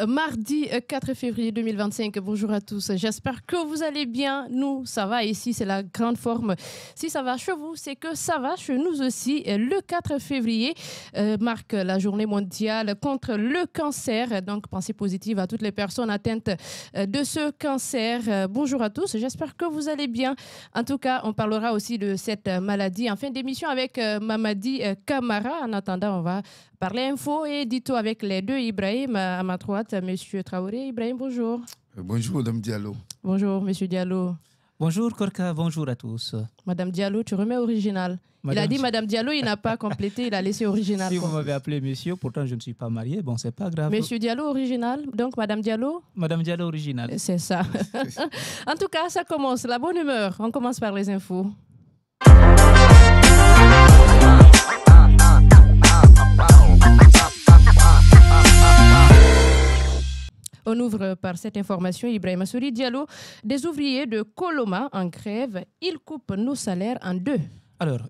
Mardi 4 février 2025. Bonjour à tous. J'espère que vous allez bien. Nous, ça va ici, c'est la grande forme. Si ça va chez vous, c'est que ça va chez nous aussi. Le 4 février marque la journée mondiale contre le cancer. Donc, pensée positive à toutes les personnes atteintes de ce cancer. Bonjour à tous. J'espère que vous allez bien. En tout cas, on parlera aussi de cette maladie en fin d'émission avec Mamadi Camara. En attendant, on va parler info et édito avec les deux Ibrahim. À ma droite, Monsieur Traoré. Ibrahim, bonjour. Bonjour, Madame Diallo. Bonjour, Monsieur Diallo. Bonjour, Korka. Bonjour à tous. Madame Diallo, tu remets original. Il a dit Madame Diallo, il n'a pas complété, il a laissé original. Si vous m'avez appelé monsieur, pourtant je ne suis pas marié, bon, c'est pas grave. Monsieur Diallo, original. Donc, Madame Diallo? Madame Diallo, original. C'est ça. En tout cas, ça commence. La bonne humeur. On commence par les infos. On ouvre par cette information, Ibrahim Assouri Diallo, des ouvriers de Koloma en grève. Ils coupent nos salaires en deux. Alors,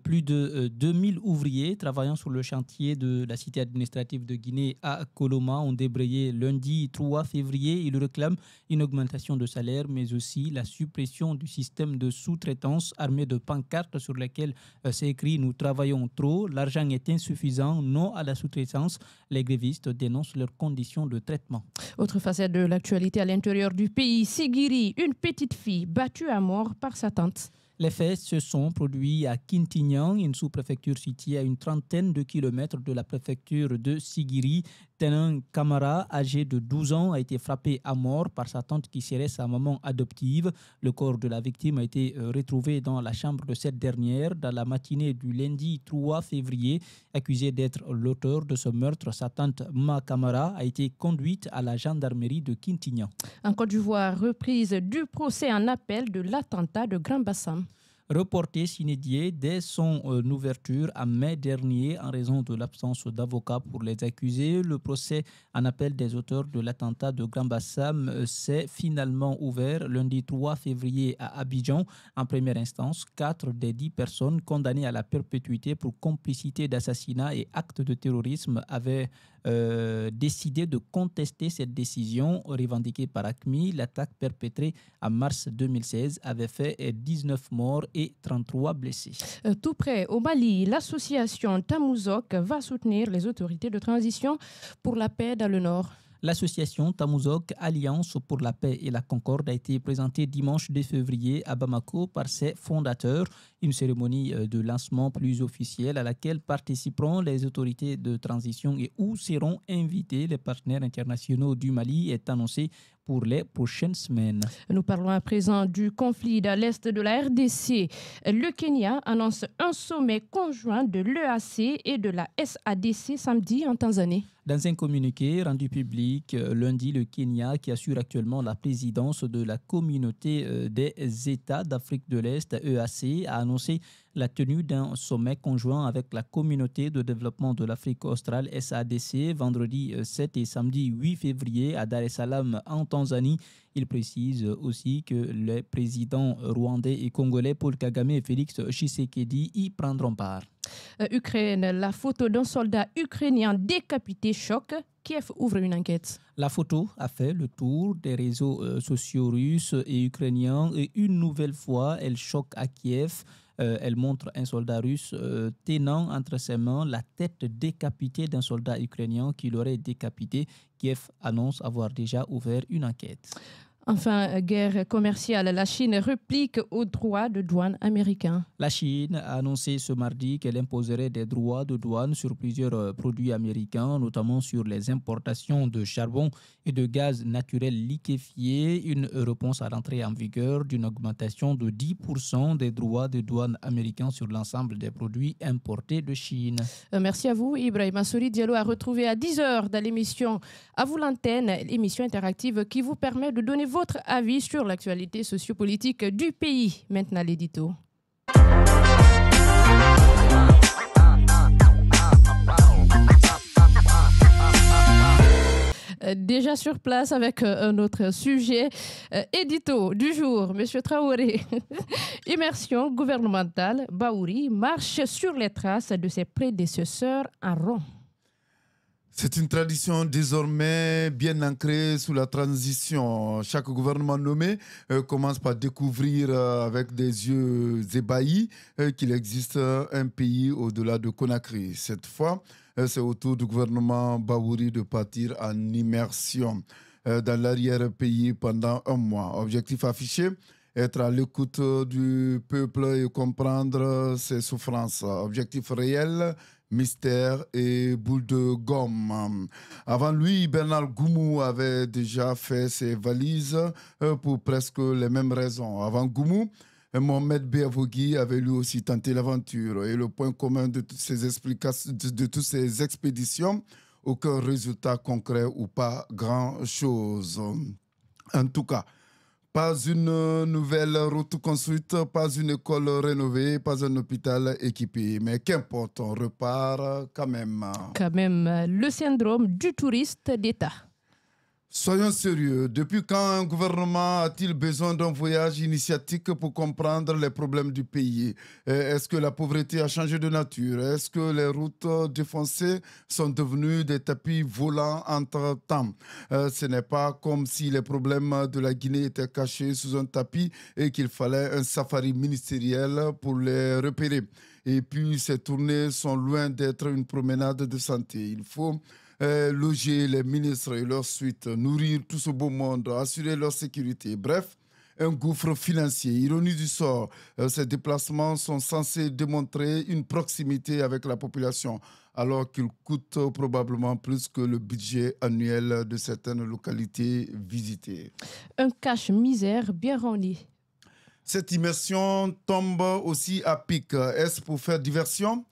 plus de 2000 ouvriers travaillant sur le chantier de la cité administrative de Guinée à Koloma ont débrayé lundi 3 février. Ils réclament une augmentation de salaire, mais aussi la suppression du système de sous-traitance armé de pancartes sur lesquelles c'est écrit « Nous travaillons trop, l'argent est insuffisant, non à la sous-traitance ». Les grévistes dénoncent leurs conditions de traitement. Autre facette de l'actualité à l'intérieur du pays, Sigiri, une petite fille battue à mort par sa tante. Les faits se sont produits à Kintignan, une sous-préfecture située à une trentaine de kilomètres de la préfecture de Sigiri. Tenan Kamara, âgé de 12 ans, a été frappé à mort par sa tante qui serait sa maman adoptive. Le corps de la victime a été retrouvé dans la chambre de cette dernière dans la matinée du lundi 3 février. Accusée d'être l'auteur de ce meurtre, sa tante Ma Kamara a été conduite à la gendarmerie de Kintignan. En Côte d'Ivoire, reprise du procès en appel de l'attentat de Grand Bassam. Reporté sine die dès son ouverture en mai dernier en raison de l'absence d'avocats pour les accusés. Le procès en appel des auteurs de l'attentat de Grand Bassam s'est finalement ouvert lundi 3 février à Abidjan. En première instance, 4 des 10 personnes condamnées à la perpétuité pour complicité d'assassinat et actes de terrorisme avaient décidé de contester cette décision revendiquée par ACMI. L'attaque perpétrée en mars 2016 avait fait 19 morts et 33 blessés. Tout près, au Mali, l'association Tamouzok va soutenir les autorités de transition pour la paix dans le Nord. L'association Tamouzok, Alliance pour la paix et la concorde, a été présentée dimanche 2 février à Bamako par ses fondateurs. Une cérémonie de lancement plus officielle à laquelle participeront les autorités de transition et où seront invités les partenaires internationaux du Mali est annoncée pour les prochaines semaines. Nous parlons à présent du conflit dans l'est de la RDC. Le Kenya annonce un sommet conjoint de l'EAC et de la SADC samedi en Tanzanie. Dans un communiqué rendu public lundi, le Kenya, qui assure actuellement la présidence de la communauté des États d'Afrique de l'Est, EAC, a annoncé la tenue d'un sommet conjoint avec la communauté de développement de l'Afrique australe, SADC, vendredi 7 et samedi 8 février à Dar es Salaam en Tanzanie. Il précise aussi que les présidents rwandais et congolais Paul Kagame et Félix Tshisekedi y prendront part. Ukraine, la photo d'un soldat ukrainien décapité choque. Kiev ouvre une enquête. La photo a fait le tour des réseaux sociaux russes et ukrainiens et une nouvelle fois, elle choque à Kiev. Elle montre un soldat russe tenant entre ses mains la tête décapitée d'un soldat ukrainien qui l'aurait décapité. Kiev annonce avoir déjà ouvert une enquête. Enfin, guerre commerciale. La Chine réplique aux droits de douane américains. La Chine a annoncé ce mardi qu'elle imposerait des droits de douane sur plusieurs produits américains, notamment sur les importations de charbon et de gaz naturel liquéfié. Une réponse à l'entrée en vigueur d'une augmentation de 10% des droits de douane américains sur l'ensemble des produits importés de Chine. Merci à vous, Ibrahim Assouri Diallo, à retrouver à 10h dans l'émission À vous l'antenne, l'émission interactive qui vous permet de donner votre avis sur l'actualité sociopolitique du pays. Maintenant, l'édito. Déjà sur place avec un autre sujet. Édito du jour, Monsieur Traoré. Immersion gouvernementale, Baouri marche sur les traces de ses prédécesseurs en rond. C'est une tradition désormais bien ancrée sous la transition. Chaque gouvernement nommé commence par découvrir avec des yeux ébahis qu'il existe un pays au-delà de Conakry. Cette fois, c'est au tour du gouvernement Bawouri de partir en immersion dans l'arrière-pays pendant un mois. Objectif affiché, être à l'écoute du peuple et comprendre ses souffrances. Objectif réel, mystère et boule de gomme. Avant lui, Bernard Goumou avait déjà fait ses valises pour presque les mêmes raisons. Avant Goumou, Mohamed Beavogui avait lui aussi tenté l'aventure. Et le point commun de toutes ces explications, de toutes ces expéditions, aucun résultat concret ou pas grand-chose. En tout cas, pas une nouvelle route construite, pas une école rénovée, pas un hôpital équipé. Mais qu'importe, on repart quand même. Quand même, le syndrome du touriste d'État. Soyons sérieux. Depuis quand un gouvernement a-t-il besoin d'un voyage initiatique pour comprendre les problèmes du pays? Est-ce que la pauvreté a changé de nature? Est-ce que les routes défoncées sont devenues des tapis volants entre-temps? Ce n'est pas comme si les problèmes de la Guinée étaient cachés sous un tapis et qu'il fallait un safari ministériel pour les repérer. Et puis, ces tournées sont loin d'être une promenade de santé. Il faut loger les ministres et leurs suites, nourrir tout ce beau monde, assurer leur sécurité. Bref, un gouffre financier. Ironie du sort, ces déplacements sont censés démontrer une proximité avec la population, alors qu'ils coûtent probablement plus que le budget annuel de certaines localités visitées. Un cache-misère bien rempli. Cette immersion tombe aussi à pic. Est-ce pour faire diversion?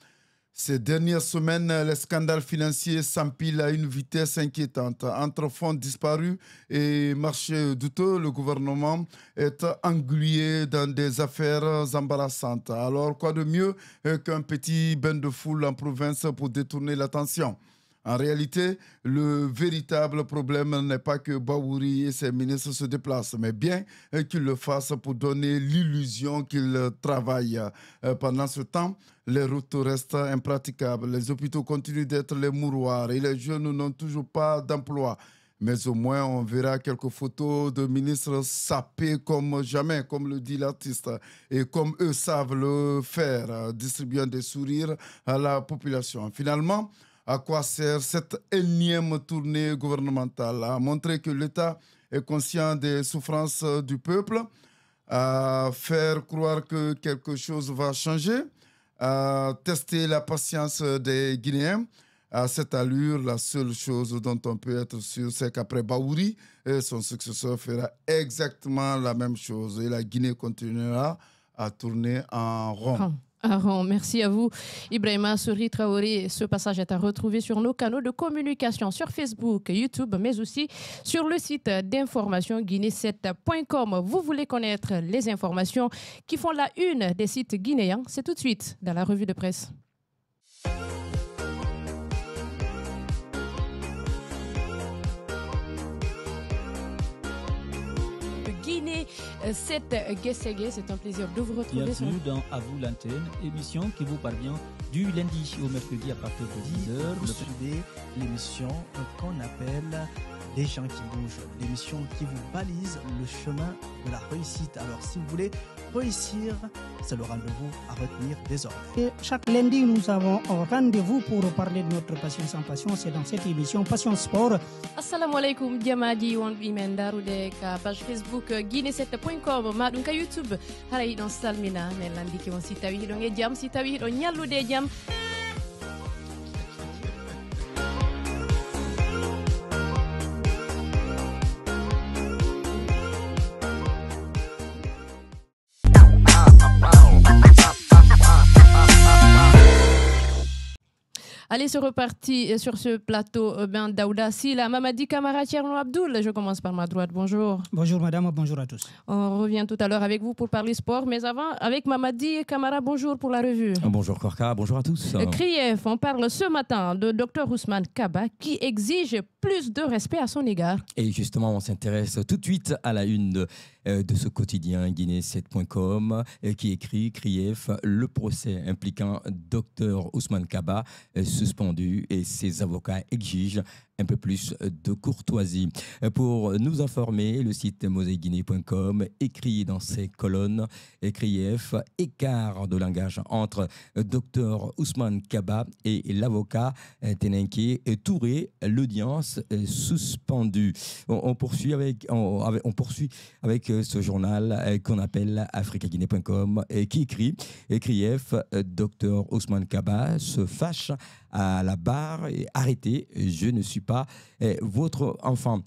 Ces dernières semaines, les scandales financiers s'empilent à une vitesse inquiétante. Entre fonds disparus et marchés douteux, le gouvernement est englué dans des affaires embarrassantes. Alors, quoi de mieux qu'un petit bain de foule en province pour détourner l'attention? En réalité, le véritable problème n'est pas que Bawouri et ses ministres se déplacent, mais bien qu'ils le fassent pour donner l'illusion qu'ils travaillent. Pendant ce temps, les routes restent impraticables, les hôpitaux continuent d'être les mouroirs et les jeunes n'ont toujours pas d'emploi. Mais au moins, on verra quelques photos de ministres sapés comme jamais, comme le dit l'artiste, et comme eux savent le faire, distribuant des sourires à la population. Finalement, à quoi sert cette énième tournée gouvernementale? À montrer que l'État est conscient des souffrances du peuple, à faire croire que quelque chose va changer, à tester la patience des Guinéens. À cette allure, la seule chose dont on peut être sûr, c'est qu'après Bawouri, son successeur fera exactement la même chose et la Guinée continuera à tourner en rond. Merci à vous, Ibrahima Souri Traoré. Ce passage est à retrouver sur nos canaux de communication sur Facebook, YouTube, mais aussi sur le site d'information guinée7.com. Vous voulez connaître les informations qui font la une des sites guinéens? C'est tout de suite dans la revue de presse. Guinée 7 Guességué, c'est un plaisir de vous retrouver. Bienvenue dans À vous l'antenne, émission qui vous parvient du lundi au mercredi à partir de 10h. Vous suivez l'émission qu'on appelle Des gens qui bougent, l'émission qui vous balise le chemin de la réussite. Alors si vous voulez réussir, c'est le rendez-vous à retenir désormais. Et chaque lundi, nous avons un rendez-vous pour parler de notre passion sans passion. C'est dans cette émission Passion Sport. Assalamu alaikum, Diamadi, on vimen darude ka page Facebook guinée7.com, madun ka YouTube. Haray don salmina ne landi ki on sitawi don e jam sitawi don nyallude jam. Allez, c'est reparti sur ce plateau. Ben Daouda Sila, Mamadi Kamara, Tcherno Abdoul. Je commence par ma droite. Bonjour. Bonjour madame, bonjour à tous. On revient tout à l'heure avec vous pour parler sport, mais avant, avec Mamadi Kamara, bonjour pour la revue. Bonjour Korka, bonjour à tous. CRIEF, on parle ce matin de Dr Ousmane Kaba qui exige plus de respect à son égard. Et justement, on s'intéresse tout de suite à la une de ce quotidien guinée7.com qui écrit CRIEF, le procès impliquant Dr Ousmane Kaba se suspendu et ses avocats exigent un peu plus de courtoisie. Pour nous informer, le site mosaïguinée.com écrit dans ses colonnes, écrit écart de langage entre Dr Ousmane Kaba et l'avocat Tenenke Touré, l'audience suspendue. On poursuit avec ce journal qu'on appelle africaguinée.com qui écrit Dr Ousmane Kaba se fâche à la barre et arrêtez, je ne suis pas votre enfant.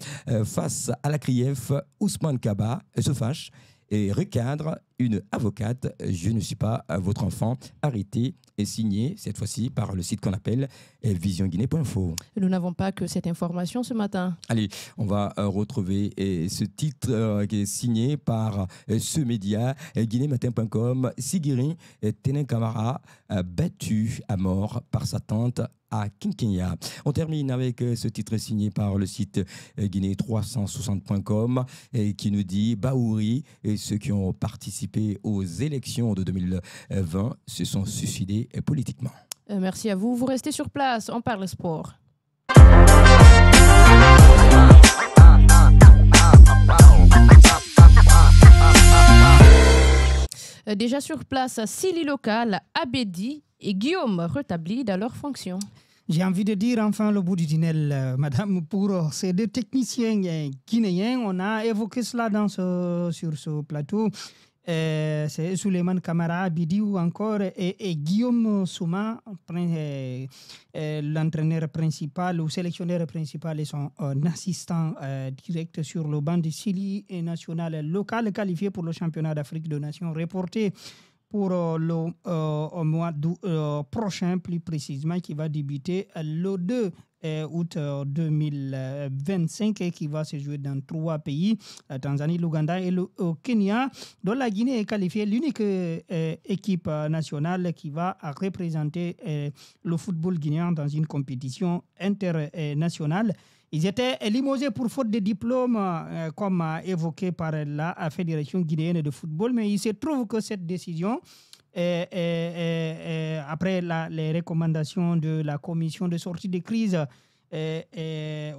Face à la CRIEF, Ousmane Kaba se fâche et recadre une avocate, je ne suis pas votre enfant, arrêté et signé cette fois-ci par le site qu'on appelle visionguinée.info. Nous n'avons pas que cette information ce matin. Allez, on va retrouver ce titre qui est signé par ce média, guinéematin.com. Sigiri Tenen Camara, battu à mort par sa tante à Kinkenya. On termine avec ce titre signé par le site guinée360.com qui nous dit Baouri et ceux qui ont participé aux élections de 2020 se sont suicidés politiquement. Merci à vous. Vous restez sur place. On parle sport. Déjà sur place, Sili Local, Abedi et Guillaume rétablis dans leurs fonctions. J'ai envie de dire enfin le bout du tunnel, madame, pour ces deux techniciens guinéens. On a évoqué cela sur ce plateau. C'est Souleymane Kamara Abidi ou encore et Guillaume Souma, l'entraîneur principal ou sélectionneur principal et son assistant direct sur le banc du Sili national local qualifié pour le championnat d'Afrique de Nations reporté pour le mois d'août prochain, plus précisément, qui va débuter le 2 août 2025 et qui va se jouer dans 3 pays, la Tanzanie, l'Ouganda et le Kenya, dont la Guinée est qualifiée l'unique équipe nationale qui va représenter le football guinéen dans une compétition internationale. Ils étaient limogés pour faute de diplôme, comme évoqué par la Fédération guinéenne de football, mais il se trouve que cette décision, après les recommandations de la commission de sortie de crise,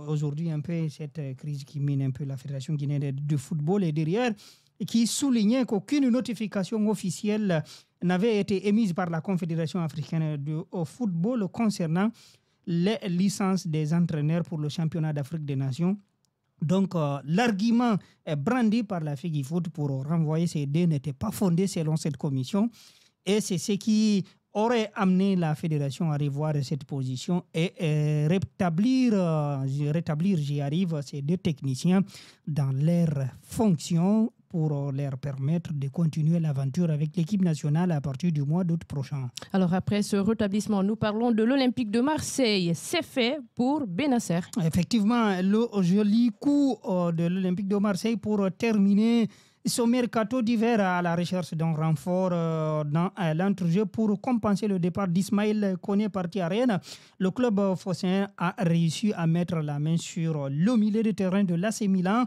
aujourd'hui un peu cette crise qui mine un peu la Fédération guinéenne de football est derrière, et qui soulignait qu'aucune notification officielle n'avait été émise par la Confédération africaine de football concernant les licences des entraîneurs pour le championnat d'Afrique des Nations. Donc, l'argument brandi par la FEGIFOOT pour renvoyer ces deux n'était pas fondé selon cette commission. Et c'est ce qui aurait amené la fédération à revoir cette position et rétablir, j'y arrive, ces deux techniciens dans leurs fonctions pour leur permettre de continuer l'aventure avec l'équipe nationale à partir du mois d'août prochain. Alors après ce rétablissement, nous parlons de l'Olympique de Marseille. C'est fait pour Benasser. Effectivement, le joli coup de l'Olympique de Marseille pour terminer son mercato d'hiver à la recherche d'un renfort dans l'entrejeu pour compenser le départ d'Ismaël Koné parti à Rennes. Le club phocéen a réussi à mettre la main sur le milieu de terrain de l'AC Milan.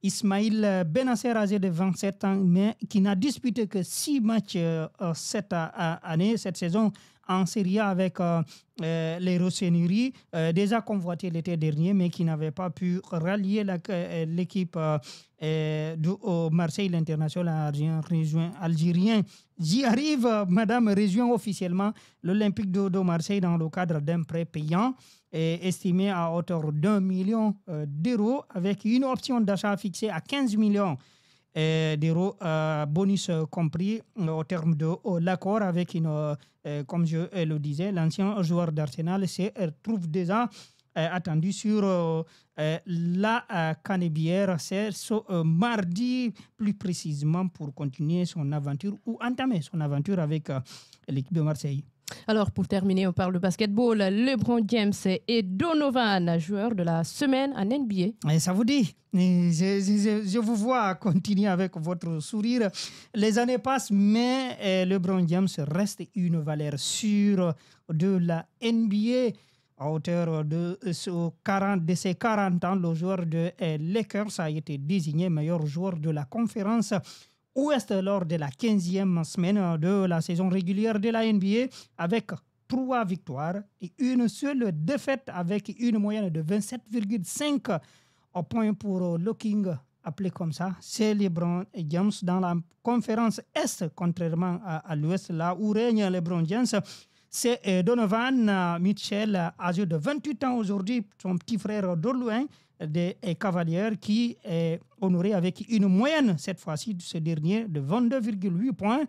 Ismaïl Benasser, âgé de 27 ans, mais qui n'a disputé que 6 matchs cette saison en Serie A avec les Rossoneri, déjà convoité l'été dernier, mais qui n'avait pas pu rallier l'équipe de Marseille, l'international algérien. J'y arrive, madame, rejoint officiellement l'Olympique de Marseille dans le cadre d'un prêt payant estimé à hauteur d'1 million d'euros avec une option d'achat fixée à 15 millions d'euros, bonus compris au terme de l'accord avec comme je le disais, l'ancien joueur d'Arsenal se trouve déjà attendu sur la Canebière. C'est ce mardi plus précisément pour continuer son aventure ou entamer son aventure avec l'équipe de Marseille. Alors, pour terminer, on parle de basketball. LeBron James et Donovan, joueurs de la semaine en NBA. Et ça vous dit, je vous vois continuer avec votre sourire. Les années passent, mais LeBron James reste une valeur sûre de la NBA. À hauteur de ses 40 ans, le joueur de Lakers a été désigné meilleur joueur de la conférence Ouest lors de la 15e semaine de la saison régulière de la NBA avec 3 victoires et une seule défaite avec une moyenne de 27,5 points pour le King, appelé comme ça. C'est LeBron James dans la conférence Est, contrairement à l'Ouest, là où règne LeBron James. C'est Donovan Mitchell, âgé de 28 ans aujourd'hui, son petit frère de loin, des Cavaliers, qui est honoré avec une moyenne, cette fois-ci, de ce dernier, de 22,8 points.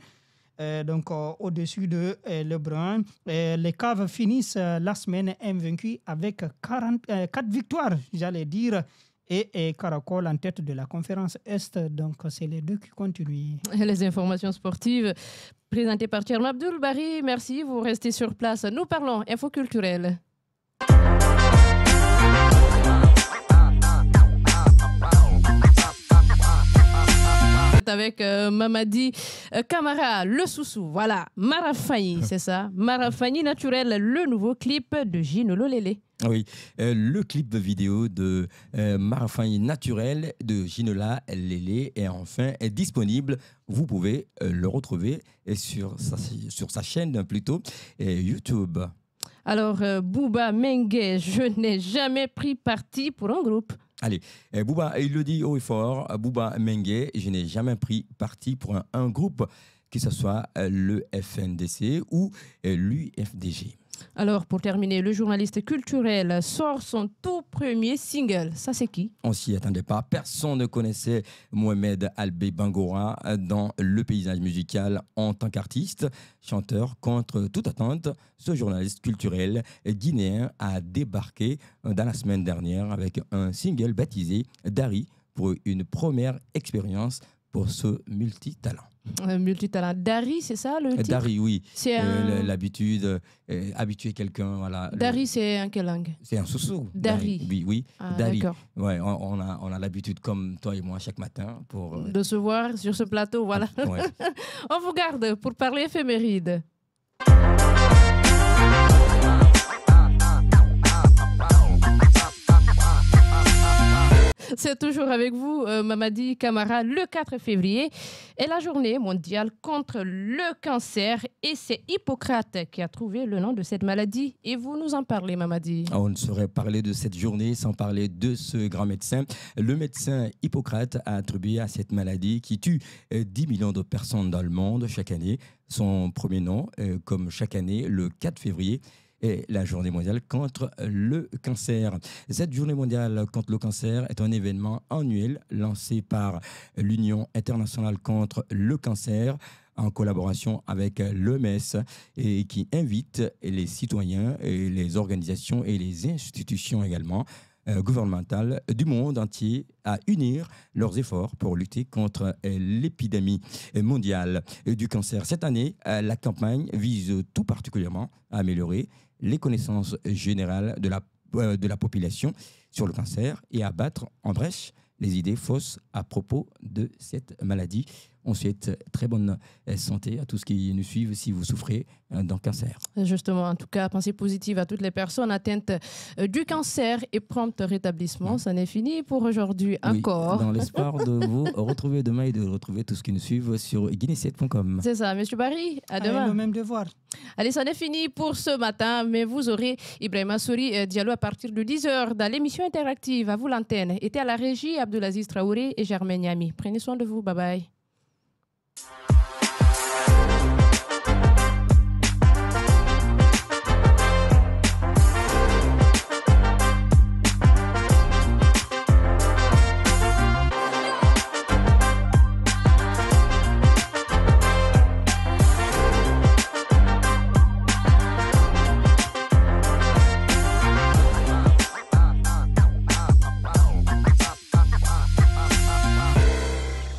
Donc, au-dessus de LeBron. Les Cavs finissent la semaine invaincus avec 4 victoires, j'allais dire, et Caracol en tête de la conférence Est. Donc, c'est les deux qui continuent. Les informations sportives présentées par Thierno Abdoul Barry. Merci, vous restez sur place. Nous parlons info culturelle. Avec Mamadi Camara, le Soussou. Voilà, Marafani, c'est ça. Marafani naturel, le nouveau clip de Gino Lolele. Oui, le clip vidéo de Marafani naturel de Ginola Lele est enfin disponible. Vous pouvez le retrouver sur sa chaîne plutôt YouTube. Alors, Bouba Mengue, je n'ai jamais pris parti pour un groupe. Allez, Bouba, il le dit haut et fort, Bouba Mengue, je n'ai jamais pris parti pour un groupe, que ce soit le FNDC ou l'UFDG. Alors, pour terminer, le journaliste culturel sort son tout premier single. Ça, c'est qui? On s'y attendait pas. Personne ne connaissait Mohamed Albé Bangora dans le paysage musical en tant qu'artiste. Chanteur, contre toute attente, ce journaliste culturel guinéen a débarqué dans la semaine dernière avec un single baptisé Dari pour une première expérience pour ce multitalent. Multitalent. Dari, c'est ça le titre? Dari, oui. C'est l'habitude, habituer quelqu'un, voilà. Dari, c'est en quelle langue? C'est un soussou. Dari. Oui. Ah, Dari. d'accord. Ouais, on a l'habitude, comme toi et moi, chaque matin, pour... de se voir sur ce plateau, voilà. Ouais. On vous garde pour parler éphéméride. C'est toujours avec vous, Mamadi Camara, le 4 février est la journée mondiale contre le cancer et c'est Hippocrate qui a trouvé le nom de cette maladie. Et vous nous en parlez, Mamadi. On ne saurait parler de cette journée sans parler de ce grand médecin. Le médecin Hippocrate a attribué à cette maladie qui tue 10 millions de personnes dans le monde chaque année son premier nom, comme chaque année, le 4 février. Et la journée mondiale contre le cancer. Cette journée mondiale contre le cancer est un événement annuel lancé par l'Union internationale contre le cancer en collaboration avec l'OMS et qui invite les citoyens, et les organisations et les institutions également gouvernementales du monde entier à unir leurs efforts pour lutter contre l'épidémie mondiale du cancer. Cette année, la campagne vise tout particulièrement à améliorer les connaissances générales de la population sur le cancer et à battre en brèche les idées fausses à propos de cette maladie. On souhaite très bonne santé à tous qui nous suivent si vous souffrez d'un cancer. Justement, en tout cas, pensée positive à toutes les personnes atteintes du cancer et prompt rétablissement. Ça n'est fini pour aujourd'hui encore. Dans l'espoir de vous retrouver demain et de retrouver tous qui nous suivent sur guinécet.com. C'est ça, Monsieur Barry, à demain. Le même devoir. Allez, ça n'est fini pour ce matin, mais vous aurez Ibrahima Souri Diallo à partir de 10h dans l'émission interactive. À vous l'antenne. Était à la régie Abdulaziz Traoré et Germaine Yami. Prenez soin de vous, bye bye.